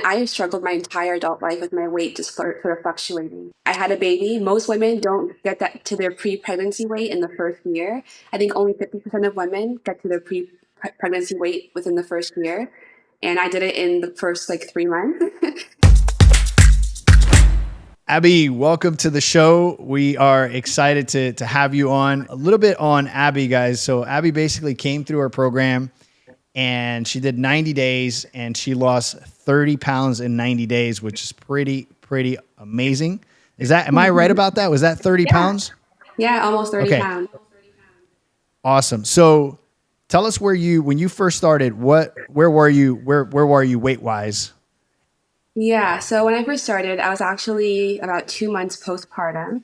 I struggled my entire adult life with my weight just sort of fluctuating. I had a baby. Most women don't get that to their pre-pregnancy weight in the first year. I think only 50% of women get to their pre-pregnancy weight within the first year. And I did it in the first like 3 months. Abby, welcome to the show. We are excited to have you on. A little bit on Abby, guys. So Abby basically came through our program and she did 90 days and she lost 30 pounds in 90 days, which is pretty amazing. Am I right about that? Was that 30 Yeah. pounds? Yeah, almost 30 Okay, pounds. awesome. So tell us when you first started, where were you weight wise? Yeah, so when I first started, I was actually about 2 months postpartum,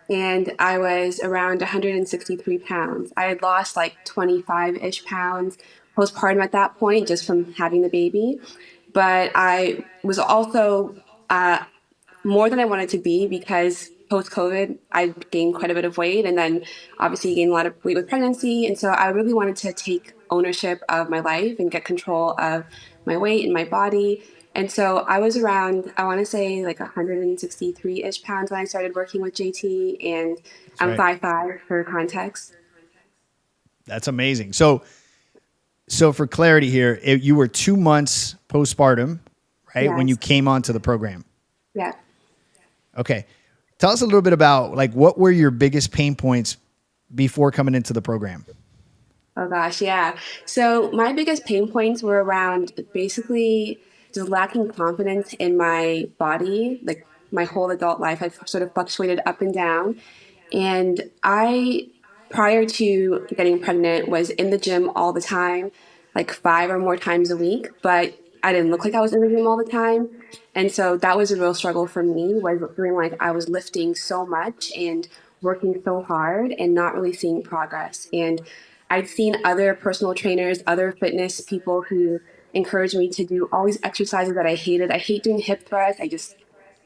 and I was around 163 pounds. I had lost like 25-ish pounds postpartum at that point, just from having the baby. But I was also uh, more than I wanted to be because post COVID, I gained quite a bit of weight and then obviously gained a lot of weight with pregnancy. And so I really wanted to take ownership of my life and get control of my weight and my body. And so I was around, I want to say like 163-ish pounds when I started working with JT, and That's I'm right. 5'5" for context. That's amazing. So for clarity here, you were 2 months postpartum, right? When you Yes. came onto the program. Yeah. Okay. Tell us a little bit about like what were your biggest pain points before coming into the program? Oh gosh, yeah. So my biggest pain points were around basically just lacking confidence in my body. Like my whole adult life, I've sort of fluctuated up and down. And I, prior to getting pregnant, was in the gym all the time, like 5 or more times a week. But I didn't look like I was in the gym all the time. And so that was a real struggle for me, was feeling like I was lifting so much and working so hard and not really seeing progress. And I'd seen other personal trainers, other fitness people who encouraged me to do all these exercises that I hated. I hate doing hip thrusts.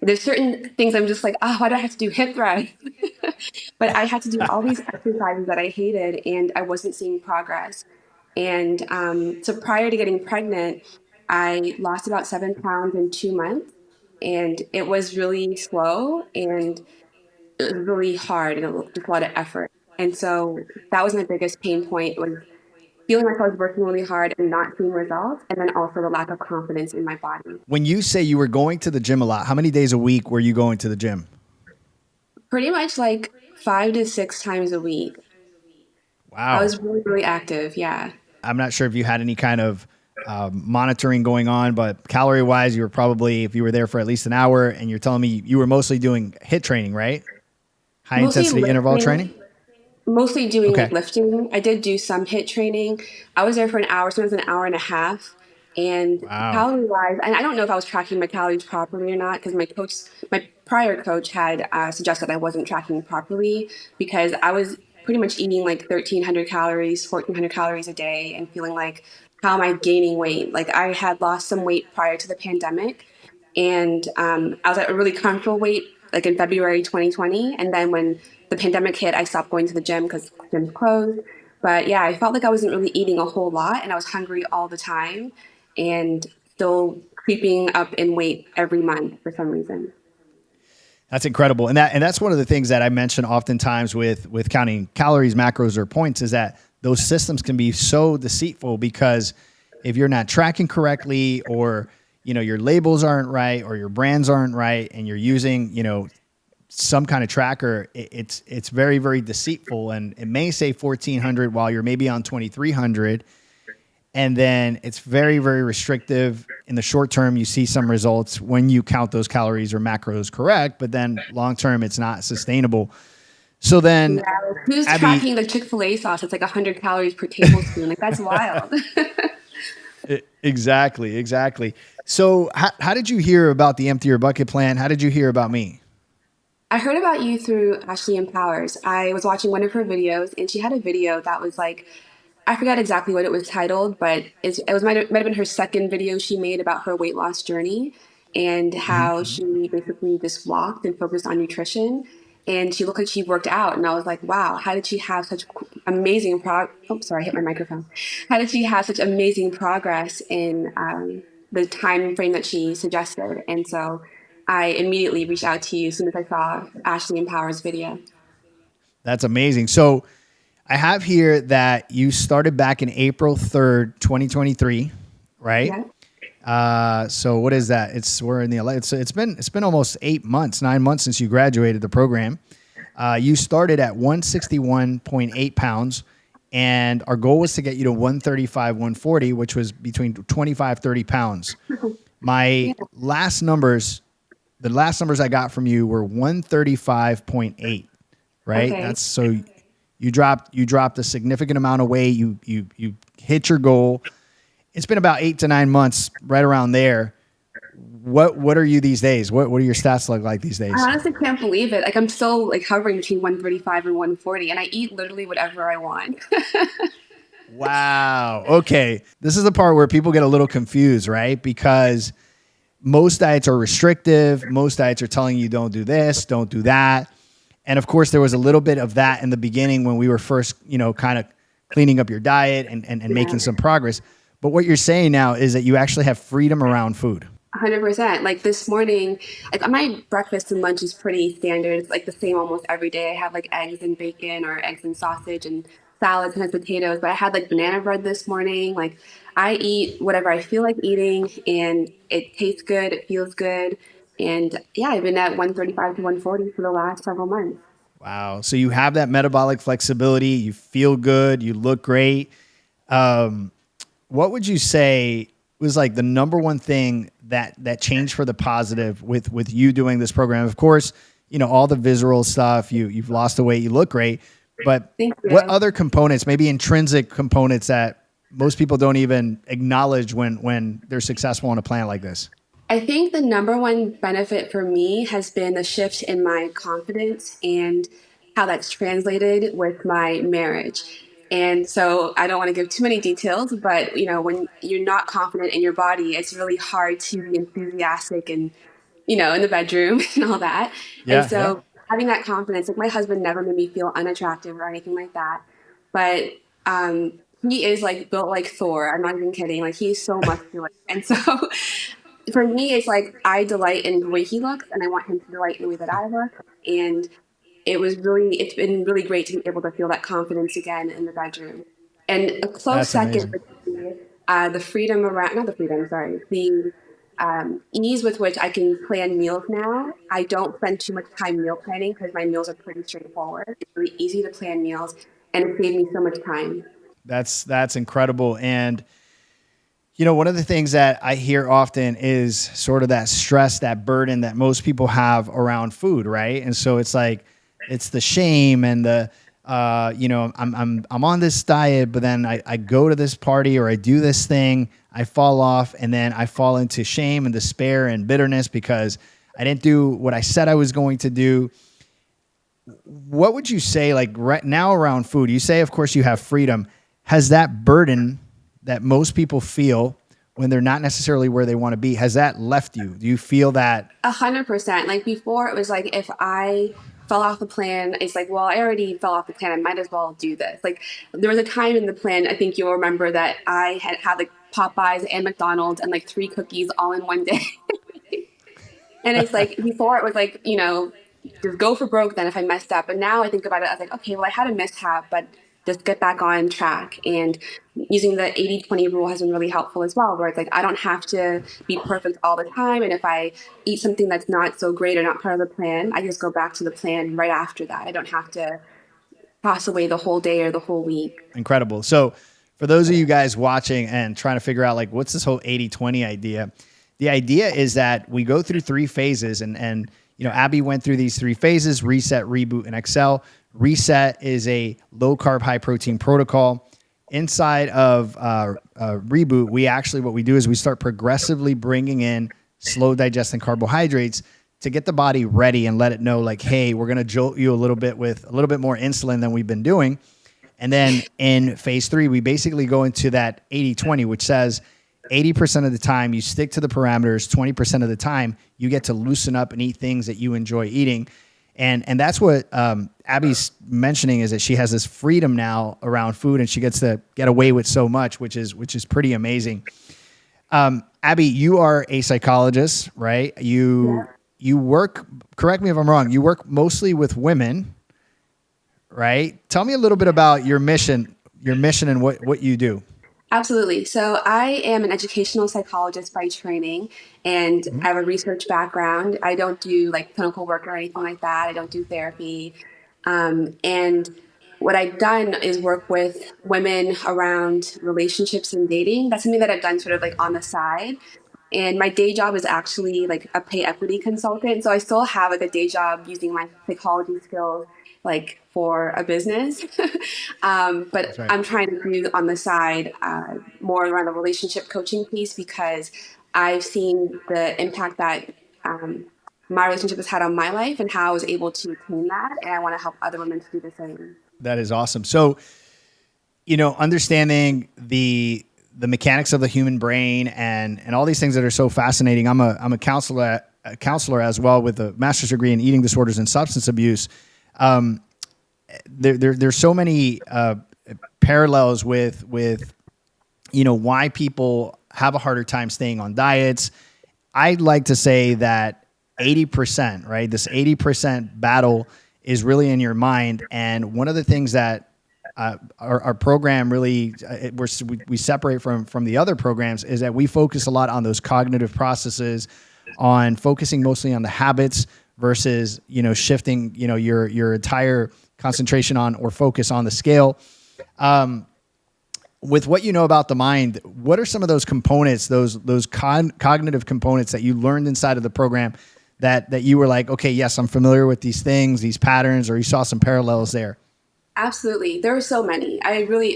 There's certain things I'm just like, oh, why do I have to do hip thrusts? But I had to do all these exercises that I hated and I wasn't seeing progress. And so prior to getting pregnant, I lost about 7 pounds in 2 months. And it was really slow and it was really hard and just a lot of effort. And so that was my biggest pain point, was feeling like I was working really hard and not seeing results, and then also the lack of confidence in my body. When you say you were going to the gym a lot, how many days a week were you going to the gym? Pretty much like 5 to 6 times a week. I Wow. was really, really active. Yeah. I'm not sure if you had any kind of monitoring going on, but calorie wise, you were probably, if you were there for at least an hour and you're telling me you were mostly doing HIIT training, right? High Mostly intensity interval lifting, training. mostly doing like Okay. lifting. I did do some HIIT training. I was there for an hour, sometimes an hour and a half. And Wow. calorie wise, and I don't know if I was tracking my calories properly or not, because my prior coach had suggested I wasn't tracking properly because I was pretty much eating like 1,300 calories, 1,400 calories a day, and feeling like, how am I gaining weight? Like I had lost some weight prior to the pandemic, and I was at a really comfortable weight like in February 2020, and then when the pandemic hit, I stopped going to the gym because gyms closed. But yeah, I felt like I wasn't really eating a whole lot, and I was hungry all the time, and still creeping up in weight every month for some reason. That's incredible. And that's one of the things that I mention oftentimes with counting calories, macros, or points is that those systems can be so deceitful because if you're not tracking correctly or your labels aren't right or your brands aren't right and you're using, some kind of tracker, it's very, very deceitful. And it may say 1,400 while you're maybe on 2,300. And then it's very, very restrictive. In the short term, you see some results when you count those calories or macros correct, but then long term, it's not sustainable. So then, Yeah, who's Abby, tracking the Chick-fil-A sauce? It's like 100 calories per tablespoon. Like that's wild. exactly, exactly. So how did you hear about the Empty Your Bucket plan? How did you hear about me? I heard about you through Ashley Empowers. I was watching one of her videos, and she had a video that was like, I forgot exactly what it was titled, but might have been her second video she made about her weight loss journey and Mhm. how she basically just walked and focused on nutrition. And she looked like she worked out, and I was like, wow, how did she have such amazing Oh, sorry, I hit my microphone. How did she have such amazing progress in the time frame that she suggested. And so I immediately reached out to you as soon as I saw Ashley and Power's video. That's amazing. So I have here that you started back in April 3rd, 2023, right? Yeah. So what is that? We're in the it's been almost 8 months, 9 months since you graduated the program. You started at 161.8 pounds, and our goal was to get you to 135, 140, which was between 25, 30 pounds. My Yeah. the last numbers I got from you were 135.8, right? Okay. That's so you dropped a significant amount of weight. You hit your goal. It's been about 8 to 9 months, right around there. What are you these days? What do your stats look like these I days? honestly can't believe it. Like I'm still like hovering between 135 and 140, and I eat literally whatever I want. Wow. Okay. This is the part where people get a little confused, right? Because most diets are restrictive. Most diets are telling you don't do this, don't do that. And of course, there was a little bit of that in the beginning when we were first, kind of cleaning up your diet and Yeah. making some progress. But what you're saying now is that you actually have freedom around food. 100%. Like this morning, like my breakfast and lunch is pretty standard. It's like the same almost every day. I have like eggs and bacon or eggs and sausage and salads and potatoes. But I had like banana bread this morning. Like I eat whatever I feel like eating, and it tastes good. It feels good. And yeah, I've been at 135 to 140 for the last several months. Wow. So you have that metabolic flexibility. You feel good. You look great. What would you say was like the number one thing that changed for the positive with you doing this program? Of course, all the visual stuff. You've lost the weight. You look great. But Thank what you. other components, maybe intrinsic components that most people don't even acknowledge when they're successful on a plan like this? I think the number one benefit for me has been the shift in my confidence and how that's translated with my marriage. And so I don't want to give too many details, but when you're not confident in your body, it's really hard to be enthusiastic and, in the bedroom and all that. And Yeah. Yeah. so having that confidence, like my husband never made me feel unattractive or anything like that. But he is like built like Thor. I'm not even kidding. Like he's so muscular. And so for me, it's like I delight in the way he looks, and I want him to delight in the way that I look. And it's been really great to be able to feel that confidence again in the bedroom. And a close That's second amazing. would be the freedom around, not the freedom, sorry, the ease with which I can plan meals now. I don't spend too much time meal planning because my meals are pretty straightforward. It's really easy to plan meals, and it saved me so much time. That's incredible. And one of the things that I hear often is sort of that stress, that burden that most people have around food, right? And so it's like it's the shame and the I'm on this diet, but then I go to this party or I do this thing, I fall off, and then I fall into shame and despair and bitterness because I didn't do what I said I was going to do. What would you say, like right now around food? You say, of course, you have freedom. Has that burden that most people feel when they're not necessarily where they want to be, has that left you? Do you feel that? 100%. Like before, it was like if I fell off the plan, it's like, well, I already fell off the plan. I might as well do this. Like there was a time in the plan, I think you'll remember that I had like Popeyes and McDonald's and like 3 cookies all in one day. And it's like before it was like, just go for broke then if I messed up. But now I think about it, I was like, okay, well, I had a mishap, but just get back on track. And using the 80/20 rule has been really helpful as well, where it's like I don't have to be perfect all the time. And if I eat something that's not so great or not part of the plan, I just go back to the plan right after that. I don't have to toss away the whole day or the whole week. Incredible. So for those of you guys watching and trying to figure out like what's this whole 80/20 idea, the idea is that we go through 3 phases and Abby went through these 3 phases: reset, reboot, and excel. Reset is a low carb, high protein protocol. Inside of reboot, what we do is we start progressively bringing in slow digesting carbohydrates to get the body ready and let it know like, hey, we're going to jolt you a little bit with a little bit more insulin than we've been doing. And then in phase 3, we basically go into that 80/20, which says 80% of the time you stick to the parameters, 20% of the time you get to loosen up and eat things that you enjoy eating. And that's what Abby's mentioning, is that she has this freedom now around food and she gets to get away with so much, which is pretty amazing. Abby, you are a psychologist, right? Yeah. You work, correct me if I'm wrong, you work mostly with women, right? Tell me a little bit about your mission and what you do. Absolutely. So I am an educational psychologist by training, and Mhm. I have a research background. I don't do like clinical work or anything like that. I don't do therapy. And what I've done is work with women around relationships and dating. That's something that I've done sort of like on the side. And my day job is actually like a pay equity consultant. So I still have like a day job using my psychology skills like for a business. But That's right. I'm trying to do on the side more around the relationship coaching piece because I've seen the impact that my relationship has had on my life and how I was able to attain that. And I want to help other women to do the same. That is awesome. So, understanding the mechanics of the human brain and all these things that are so fascinating. I'm a counselor as well with a master's degree in eating disorders and substance abuse. There's so many parallels with why people have a harder time staying on diets. I'd like to say that 80%, right? This 80% battle is really in your mind. And one of the things that our program really we separate from the other programs is that we focus a lot on those cognitive processes, on focusing mostly on the habits versus shifting your entire concentration on or focus on the scale. With what you know about the mind, what are some of those components, those cognitive components that you learned inside of the program that you were like, okay, yes, I'm familiar with these things, these patterns, or you saw some parallels there? Absolutely. There are so many.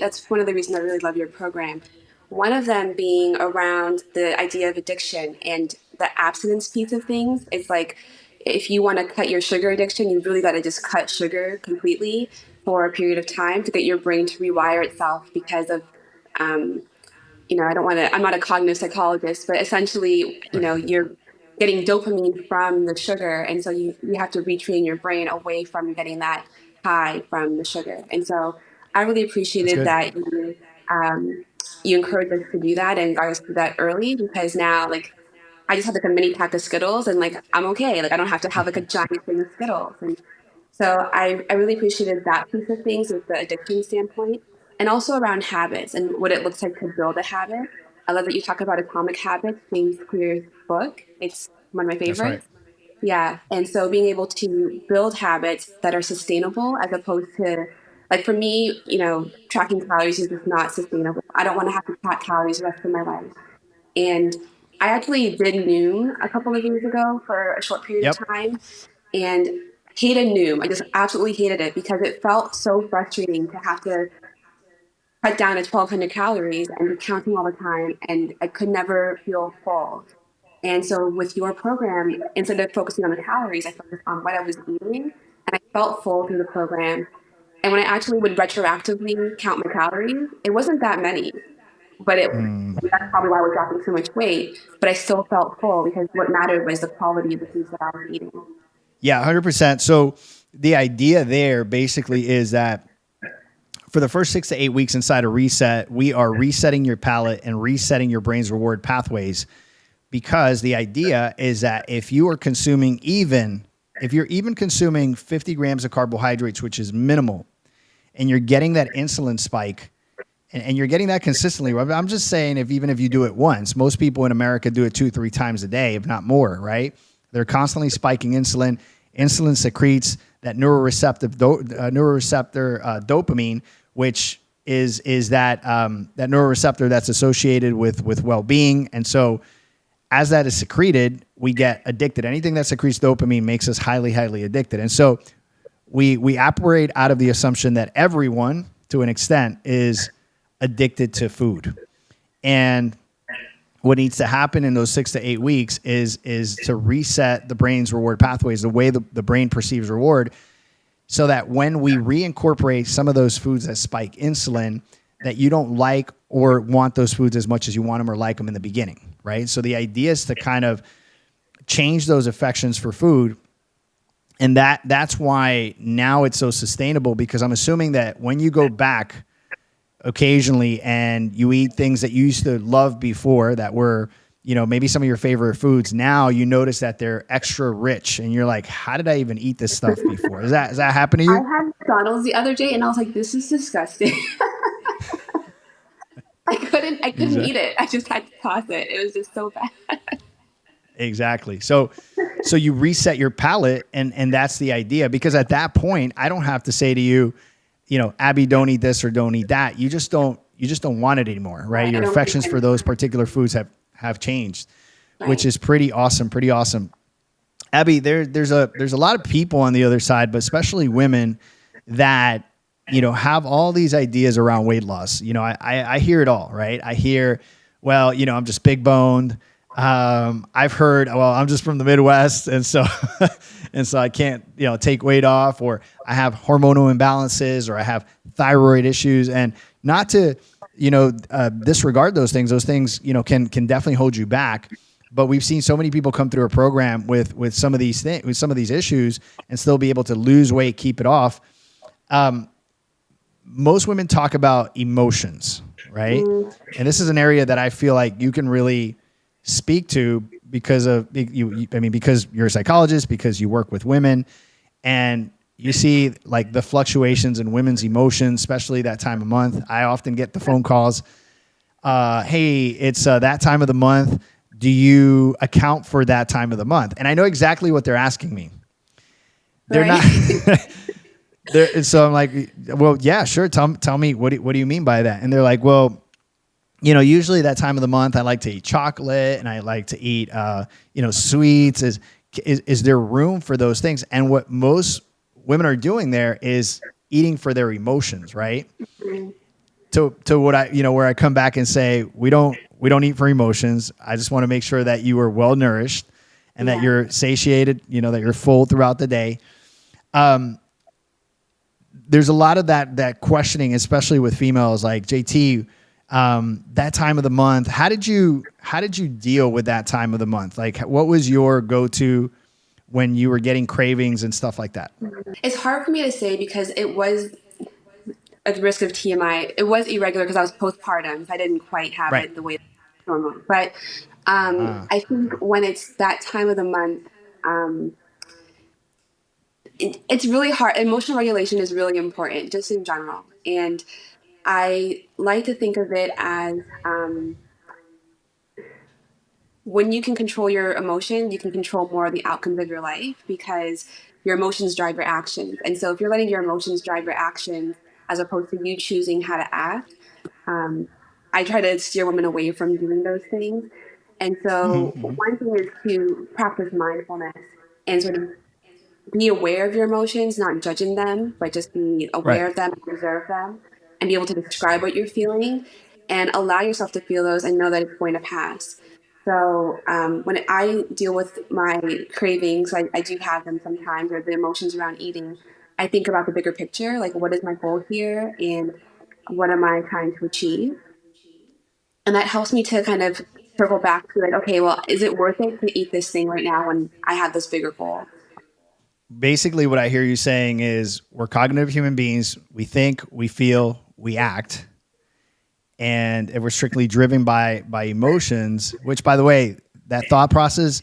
That's one of the reasons I really love your program. One of them being around the idea of addiction and the abstinence piece of things. It's like if you want to cut your sugar addiction, you really got to just cut sugar completely for a period of time to get your brain to rewire itself because of um, I don't want to, I'm not a cognitive psychologist, but essentially, Right. you're getting dopamine from the sugar. And so you have to retrain your brain away from getting that high from the sugar. And so I really That's appreciated good. that you encouraged us to do that and got us to do that early because now, like, I just have like a mini pack of Skittles and like I'm okay. Like I don't have to have like a giant thing of Skittles. And so I really appreciated that piece of things with the addiction standpoint and also around habits and what it looks like to build a habit. I love that you talk about Atomic Habits, James Clear's book. It's one of my That's right. favorites. Yeah. And so being able to build habits that are sustainable as opposed to, like for me, tracking calories is just not sustainable. I don't want to have to track calories the rest of my life. And I actually did Noom a couple of years ago for a short period of Yep. time and hated Noom. I just absolutely hated it because it felt so frustrating to have to cut down to 1,200 calories and be counting all the time. And I could never feel full. And so with your program, instead of focusing on the calories, I focused on what I was eating and I felt full through the program. And when I actually would retroactively count my calories, it wasn't that many, but that's probably why I was dropping so much weight. But I still felt full because what mattered was the quality of the foods that I was eating. Yeah, 100%. So the idea there basically is that for the first 6 to 8 weeks inside a reset, we are resetting your palate and resetting your brain's reward pathways. Because the idea is that if you're even consuming 50 grams of carbohydrates, which is minimal, and you're getting that insulin spike, and you're getting that consistently. I'm just saying, even if you do it once, most people in America do it 2, 3 times a day, if not more, right? They're constantly spiking insulin. Insulin secretes that neuroreceptor dopamine, which is that that neuroreceptor that's associated with well-being. And so as that is secreted, we get addicted. Anything that secretes dopamine makes us highly, highly addicted. And so we operate out of the assumption that everyone, to an extent, is addicted to food. And what needs to happen in those 6 to 8 weeks is to reset the brain's reward pathways, the way the brain perceives reward, so that when we reincorporate some of those foods that spike insulin, that you don't like or want those foods as much as you want them or like them in the beginning, right? So the idea is to kind of change those affections for food. And that's why now it's so sustainable, because I'm assuming that when you go back occasionally and you eat things that you used to love before that were, maybe some of your favorite foods, now you notice that they're extra rich and you're like, how did I even eat this stuff before? Does that happen to I you? had McDonald's the other day and I was like, this is disgusting. I couldn't eat Exactly. it. I just had to toss it. It was just so bad. Exactly. So you reset your palate, and that's the idea, because at that point I don't have to say to you, Abby, don't eat this or don't eat that. You just don't want it anymore, right? Right. I Your don't think affections for those particular foods have changed, which right. is pretty awesome, pretty awesome. Abby, there's a lot of people on the other side, but especially women that have all these ideas around weight loss. I hear it all, right? I hear, well, I'm just big boned. I've heard, well, I'm just from the Midwest, and so and so I can't take weight off, or I have hormonal imbalances, or I have thyroid issues, and not to disregard those things. Those things can definitely hold you back. But we've seen so many people come through a program with some of these things, with some of these issues, and still be able to lose weight, keep it off. Most women talk about emotions, right? Mm, And this is an area that I feel like you can really speak to because of you. I mean, because you're a psychologist, because you work with women, and you see like the fluctuations in women's emotions, especially that time of month. I often get the phone calls. Hey, it's that time of the month. Do you account for that time of the month? And I know exactly what they're asking me. They're right. not. So I'm like, well, yeah, sure. Tell me, what do you mean by that? And they're like, well, usually that time of the month, I like to eat chocolate and I like to eat, sweets. Is there room for those things? And what most women are doing there is eating for their emotions, right? Mm, To what where I come back and say, we don't eat for emotions. I just want to make sure that you are well nourished and that yeah. you're satiated, that you're full throughout the day. There's a lot of that questioning, especially with females like JT. That time of the month, how did you deal with that time of the month? Like, what was your go-to when you were getting cravings and stuff like that? It's hard for me to say because it was at the risk of TMI. It was irregular because I was postpartum. So I didn't quite have Right. it the way normal. But I think when it's that time of the month, um, it's really hard. Emotional regulation is really important, just in general. And I like to think of it as when you can control your emotion, you can control more of the outcomes of your life because your emotions drive your actions. And so if you're letting your emotions drive your actions as opposed to you choosing how to act, um, I try to steer women away from doing those things. And so one thing is to practice mindfulness and sort of be aware of your emotions, not judging them, but just be Right. aware of them, observe them, and be able to describe what you're feeling and allow yourself to feel those and know that it's going to pass. So when I deal with my cravings, I do have them sometimes, or the emotions around eating, I think about the bigger picture, like what is my goal here and what am I trying to achieve? And that helps me to kind of circle back to like, okay, well, is it worth it to eat this thing right now when I have this bigger goal? Basically, what I hear you saying is we're cognitive human beings. We think, we feel, we act, and if we're strictly driven by emotions, which, by the way, that thought process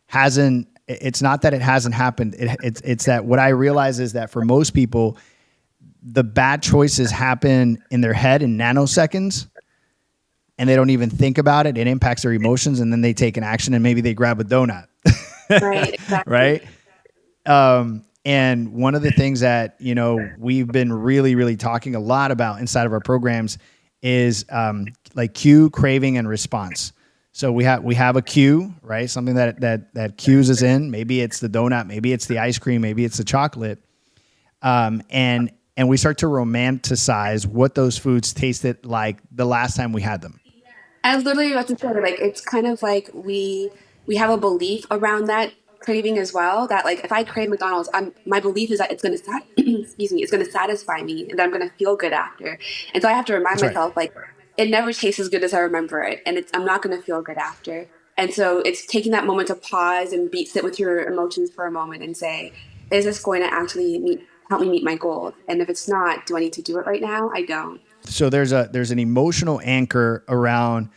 hasn't. It's not that it hasn't happened. It's that what I realize is that for most people, the bad choices happen in their head in nanoseconds, and they don't even think about it. It impacts their emotions, and then they take an action, and maybe they grab a donut, Right, exactly. right? And one of the things that we've been really, really talking a lot about inside of our programs is like cue, craving, and response. So we have a cue, right? Something that cues us in. Maybe it's the donut, maybe it's the ice cream, maybe it's the chocolate, and we start to romanticize what those foods tasted like the last time we had them. I was literally about to say, like, it's kind of like we have a belief around that craving as well. That like, if I crave McDonald's, my belief is that it's going to excuse me, it's going to satisfy me, and that I'm going to feel good after. And so I have to remind That's right. myself, like, it never tastes as good as I remember it, and I'm not going to feel good after. And so it's taking that moment to pause and sit with your emotions for a moment and say, is this going to actually help me meet my goals? And if it's not, do I need to do it right now? I don't. so there's an emotional anchor around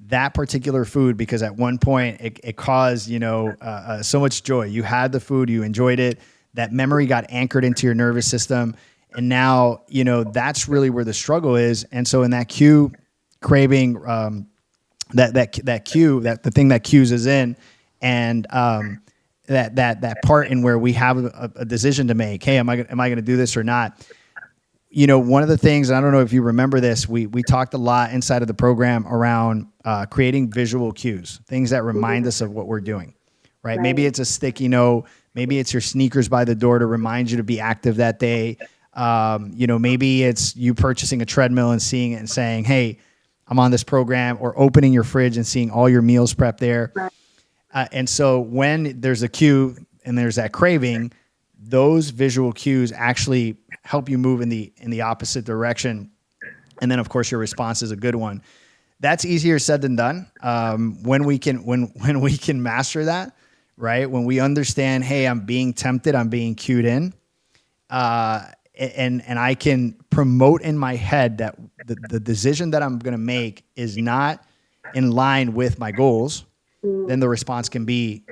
that particular food because at one point it caused so much joy. You had the food, you enjoyed it. That memory got anchored into your nervous system, and now that's really where the struggle is. And so in that cue craving, that cue, that the thing that cues us in, and that part in where we have a decision to make. Hey, am I going to do this or not? One of the things, and I don't know if you remember this, we talked a lot inside of the program around creating visual cues, things that remind us of what we're doing, right? Maybe Right. it's a sticky note, maybe it's your sneakers by the door to remind you to be active that day. Maybe it's you purchasing a treadmill and seeing it and saying, hey, I'm on this program, or opening your fridge and seeing all your meals prep there. Right. And so when there's a cue and there's that craving, those visual cues actually help you move in the opposite direction. And then of course your response is a good one. That's easier said than done. When we can master that, right? When we understand, hey, I'm being tempted, I'm being cued in, and I can promote in my head that the decision that I'm going to make is not in line with my goals, then Mm, the response can be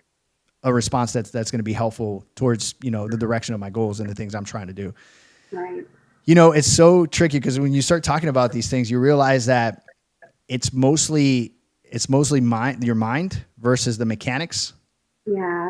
a response that's going to be helpful towards the direction of my goals and the things I'm trying to do. right. It's so tricky because when you start talking about these things, you realize that it's mostly your mind versus the mechanics, Yeah.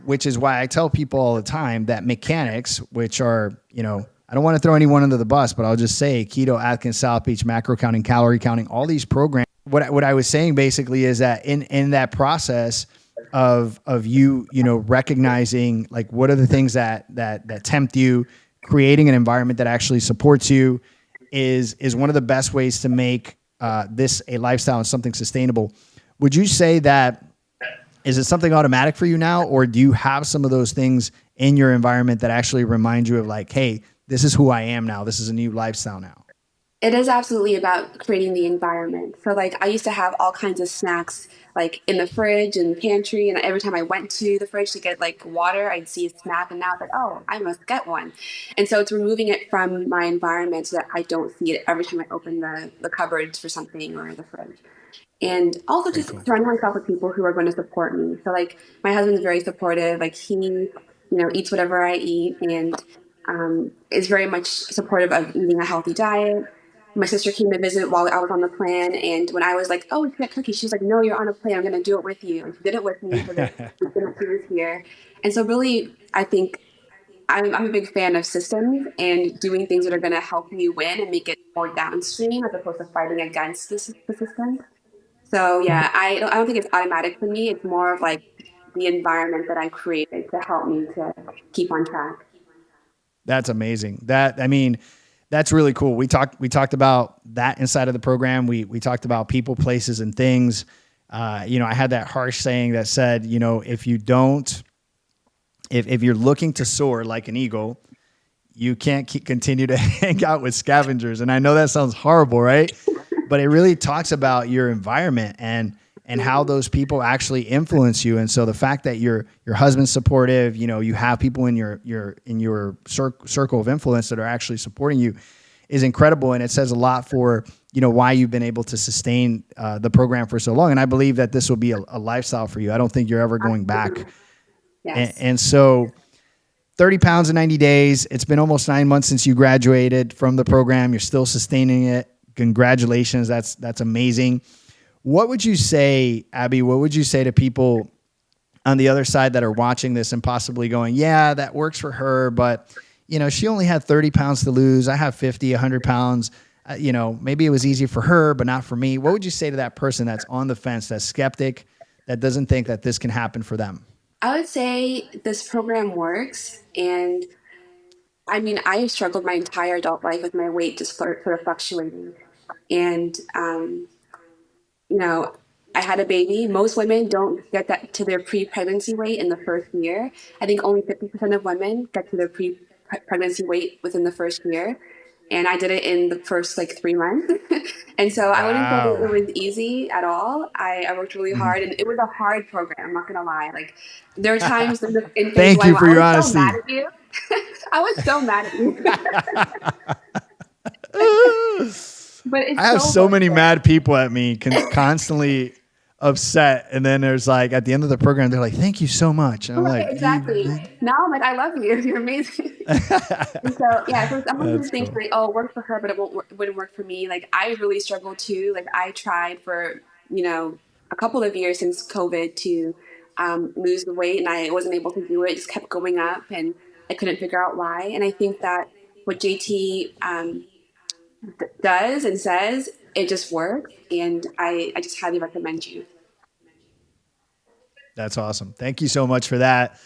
which is why I tell people all the time that mechanics, which are, I don't want to throw anyone under the bus, but I'll just say keto, Atkins, South Beach, macro counting, calorie counting, all these programs. What I was saying basically is that in that process of you recognizing like what are the things that tempt you, creating an environment that actually supports you is one of the best ways to make this a lifestyle and something sustainable. Would you say that is it something automatic for you now, or do you have some of those things in your environment that actually remind you of like, hey, this is who I am now. This is a new lifestyle now. It is absolutely about creating the environment. So, like, I used to have all kinds of snacks, like in the fridge and pantry. And every time I went to the fridge to get like water, I'd see a snack, and now it's like, oh, I must get one. And so, it's removing it from my environment so that I don't see it every time I open the cupboards for something or the fridge. And also Very just cool. surrounding myself with people who are going to support me. So like my husband's very supportive. Like he eats whatever I eat and is very much supportive of eating a healthy diet. My sister came to visit while I was on the plan, and when I was like, "Oh, we can get cookies," she was like, "No, you're on a plan. I'm going to do it with you." And she did it with me for the weekend that she was here. And so, really, I think I'm a big fan of systems and doing things that are going to help you win and make it more downstream as opposed to fighting against the system. So yeah, I don't think it's automatic for me. It's more of like the environment that I created to help me to keep on track. That's amazing. That's really cool. We talked about that inside of the program. We talked about people, places, and things. I had that harsh saying that said, if you don't, if you're looking to soar like an eagle, you can't continue to hang out with scavengers. And I know that sounds horrible, right? But it really talks about your environment and how those people actually influence you. And so the fact that your husband's supportive, you have people in your circle of influence that are actually supporting you is incredible. And it says a lot for, why you've been able to sustain the program for so long. And I believe that this will be a lifestyle for you. I don't think you're ever going back. And, Yes. and so 30 pounds in 90 days. It's been almost 9 months since you graduated from the program. You're still sustaining it. Congratulations. That's amazing. What would you say, Abby? What would you say to people on the other side that are watching this and possibly going, yeah, that works for her, but she only had 30 pounds to lose. I have 50, 100 pounds. Maybe it was easy for her, but not for me. What would you say to that person that's on the fence, that's skeptic, that doesn't think that this can happen for them? I would say this program works. And I mean, I struggled my entire adult life with my weight just sort of fluctuating. And you know, I had a baby. Most women don't get that to their pre-pregnancy weight in the first year. I think only 50% of women get to their pre-pregnancy weight within the first year. And I did it in the first like 3 months. And so I wouldn't say it Wow. was easy at all. I worked really Mhm. hard and it was a hard program. I'm not going to lie. Like there were times in phase Thank one you where for I your was so mad honesty. at you. I was so mad at you. But I it's have so so worth many it. mad people at me constantly upset. And then there's like at the end of the program, they're like, thank you so much. And I'm Right, like, exactly. Now I'm like, I love you. You're amazing. And so, yeah, so some of that's the things cool. like, oh, it worked for her, but it wouldn't work for me. Like, I really struggled too. Like, I tried for, a couple of years since COVID to lose the weight, and I wasn't able to do it. It just kept going up, and I couldn't figure out why. And I think that what JT does and says, it just works. And I just highly recommend you. That's awesome. Thank you so much for that.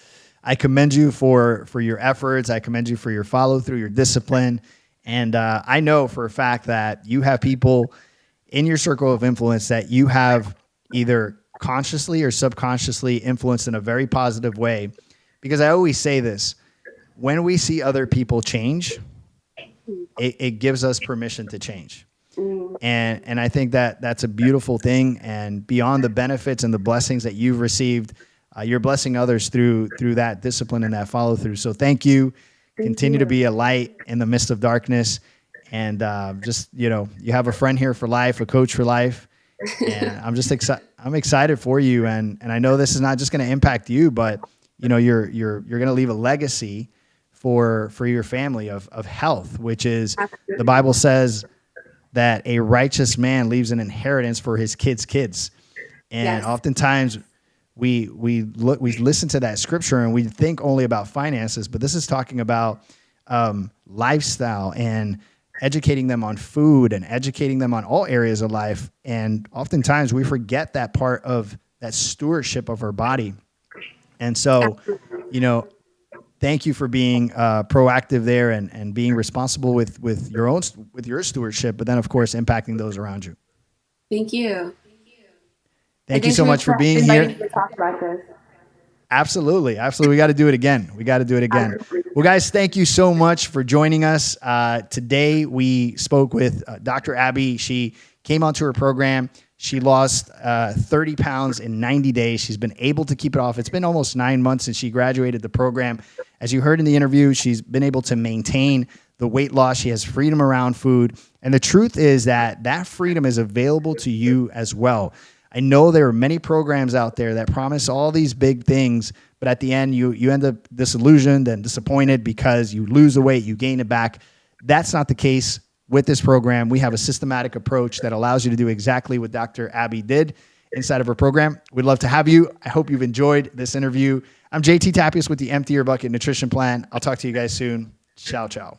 I commend you for your efforts. I commend you for your follow through, your discipline, and I know for a fact that you have people in your circle of influence that you have either consciously or subconsciously influenced in a very positive way. Because I always say this: when we see other people change, it gives us permission to change. Mm, And I think that that's a beautiful thing. And beyond the benefits and the blessings that you've received, you're blessing others through that discipline and that follow through. So thank you. thank Continue to you. be a light in the midst of darkness. And just you have a friend here for life, a coach for life. And I'm just excited. I'm excited for you. And I know this is not just going to impact you, but you're going to leave a legacy for your family of health, which is the Absolutely. Bible says that a righteous man leaves an inheritance for his kids. And Yes. oftentimes we listen to that scripture and we think only about finances, but this is talking about lifestyle and educating them on food and educating them on all areas of life. And oftentimes we forget that part of that stewardship of our body. And so, you know, thank you for being proactive there and being responsible with your stewardship, but then of course impacting those around you. Thank you. And Thank you thanks so for much for being inviting here. me to talk about this. Absolutely. Absolutely. We got to do it again. We got to do it again. Absolutely. Well, guys, thank you so much for joining us. Today, we spoke with Dr. Abby. She came onto her program. She lost 30 pounds in 90 days. She's been able to keep it off. It's been almost 9 months since she graduated the program. As you heard in the interview, she's been able to maintain the weight loss. She has freedom around food. And the truth is that that freedom is available to you as well. I know there are many programs out there that promise all these big things, but at the end, you end up disillusioned and disappointed because you lose the weight, you gain it back. That's not the case with this program. We have a systematic approach that allows you to do exactly what Dr. Abby did inside of her program. We'd love to have you. I hope you've enjoyed this interview. I'm JT Tapias with the Empty Your Bucket Nutrition Plan. I'll talk to you guys soon. Ciao, ciao.